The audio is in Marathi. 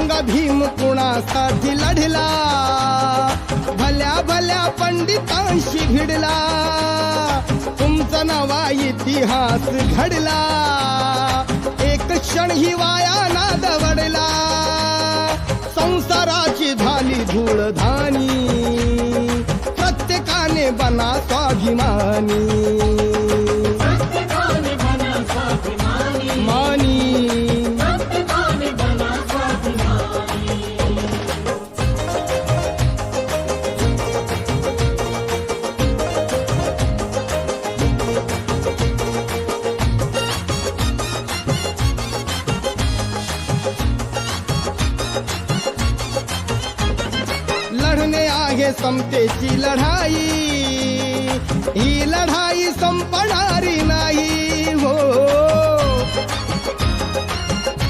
सांगा भीम कुणासाठी लढला, भल्या भल्या पंडितांशी भिडला, तुमचा नवा इतिहास घडला, एक क्षण ही वाया ना दवडला, संसाराची झाली धूळधानी, प्रत्येकाने बना स्वाभिमानी, मानी लढणे आहे समतेची लढाई, ही लढाई संपणारी नाही हो,